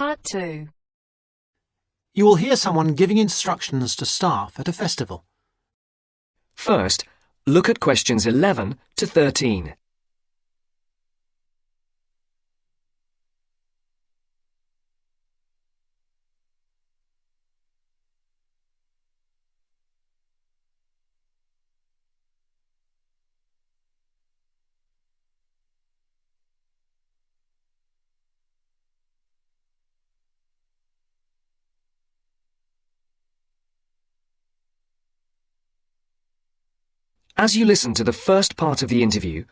Part 2. You will hear someone giving instructions to staff at a festival. First, look at questions 11 to 13. As you listen to the first part of the interview,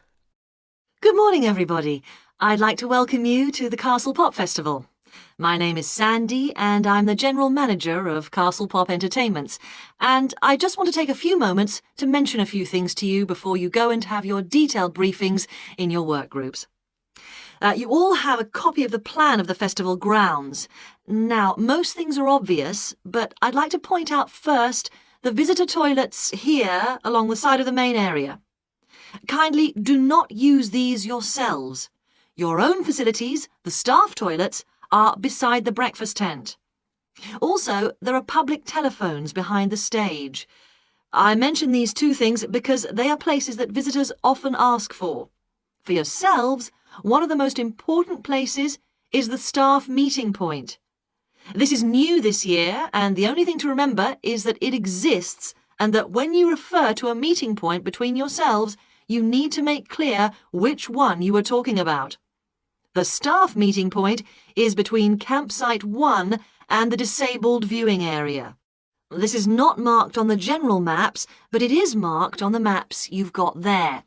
Good morning, everybody. I'd like to welcome you to the Castle Pop Festival. My name is Sandy, and I'm the General Manager of Castle Pop Entertainments. And I just want to take a few moments to mention a few things to you before you go and have your detailed briefings in your work groups. You all have a copy of the plan of the festival grounds. Now, most things are obvious, but I'd like to point out first the visitor toilets here along the side of the main area. Kindly do not use these yourselves. Your own facilities, the staff toilets, are beside the breakfast tent. Also, there are public telephones behind the stage. I mention these two things because they are places that visitors often ask for. For yourselves, one of the most important places is the staff meeting point. This is new this year, and the only thing to remember is that it exists and that when you refer to a meeting point between yourselves, you need to make clear which one you are talking about. The staff meeting point is between campsite 1 and the disabled viewing area. This is not marked on the general maps, but it is marked on the maps you've got there.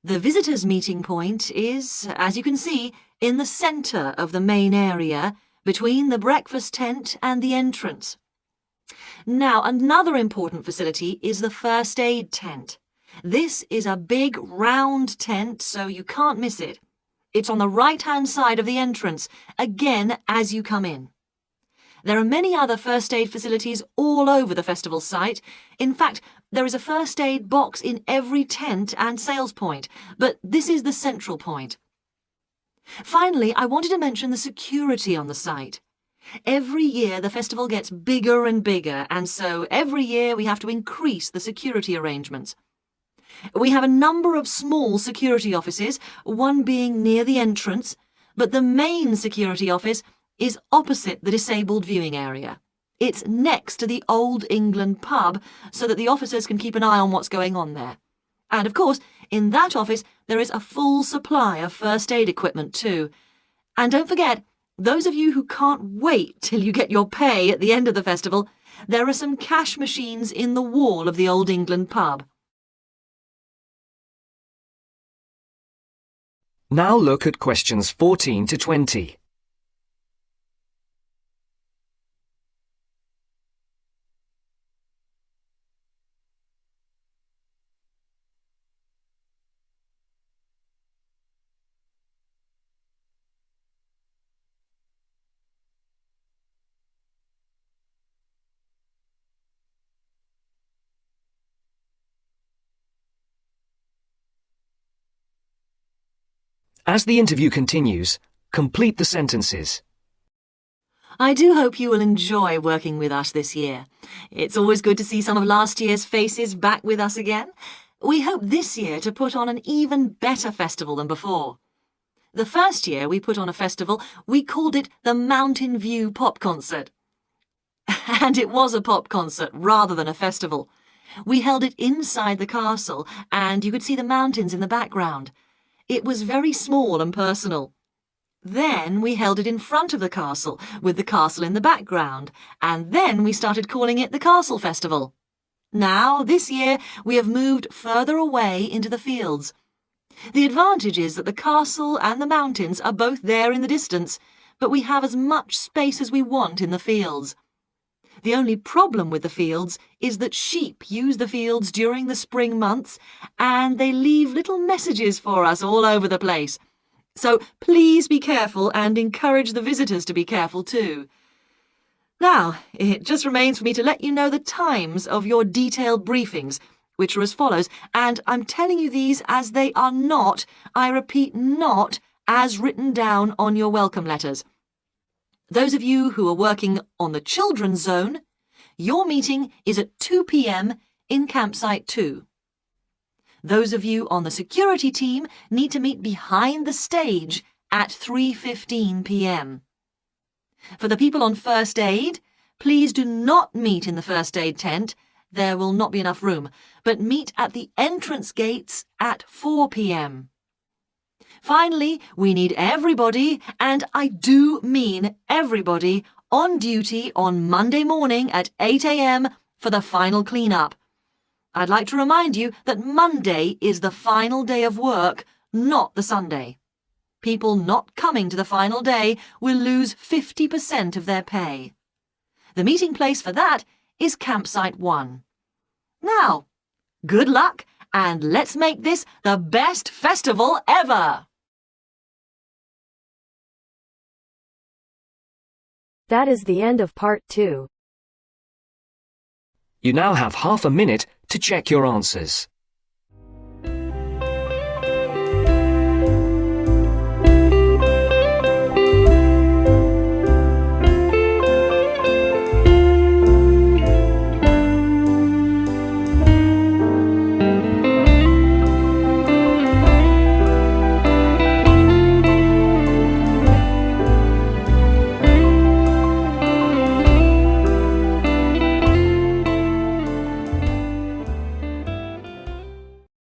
The visitors' meeting point is, as you can see, in the centre of the main area, between the breakfast tent and the entrance. Now, another important facility is the first aid tent. This is a big round tent, so you can't miss it. It's on the right-hand side of the entrance, again as you come in. There are many other first aid facilities all over the festival site. In fact, there is a first aid box in every tent and sales point, but this is the central point. Finally, I wanted to mention the security on the site. Every year the festival gets bigger and bigger, and so every year we have to increase the security arrangements. We have a number of small security offices, one being near the entrance, but the main security office is opposite the disabled viewing area. It's next to the Old England pub, so that the officers can keep an eye on what's going on there. And of course, in that office there is a full supply of first aid equipment too. And don't forget, those of you who can't wait till you get your pay at the end of the festival, there are some cash machines in the wall of the Old England pub. now look at questions 14 to 20. As the interview continues, complete the sentences. I do hope you will enjoy working with us this year. It's always good to see some of last year's faces back with us again. We hope this year to put on an even better festival than before. The first year we put on a festival, we called it the Mountain View Pop Concert. And it was a pop concert rather than a festival. We held it inside the castle, and you could see the mountains in the background. It was very small and personal. Then we held it in front of the castle, with the castle in the background, and then we started calling it the Castle Festival. Now, this year, we have moved further away into the fields. The advantage is that the castle and the mountains are both there in the distance, but we have as much space as we want in the fields. The only problem with the fields is that sheep use the fields during the spring months, and they leave little messages for us all over the place. So please be careful and encourage the visitors to be careful too. Now, it just remains for me to let you know the times of your detailed briefings, which are as follows, and I'm telling you these as they are not, I repeat, not, as written down on your welcome letters. Those of you who are working on the children's zone, your meeting is at 2 p.m. in campsite 2. Those of you on the security team need to meet behind the stage at 3:15 p.m. For the people on first aid, please do not meet in the first aid tent. There will not be enough room, but meet at the entrance gates at 4 p.m. Finally, we need everybody, and I do mean everybody, on duty on Monday morning at 8 a.m. for the final clean-up. I'd like to remind you that Monday is the final day of work, not the Sunday. People not coming to the final day will lose 50% of their pay. The meeting place for that is Campsite 1. Now, good luck, and let's make this the best festival ever! That is the end of Part 2. You now have half a minute to check your answers.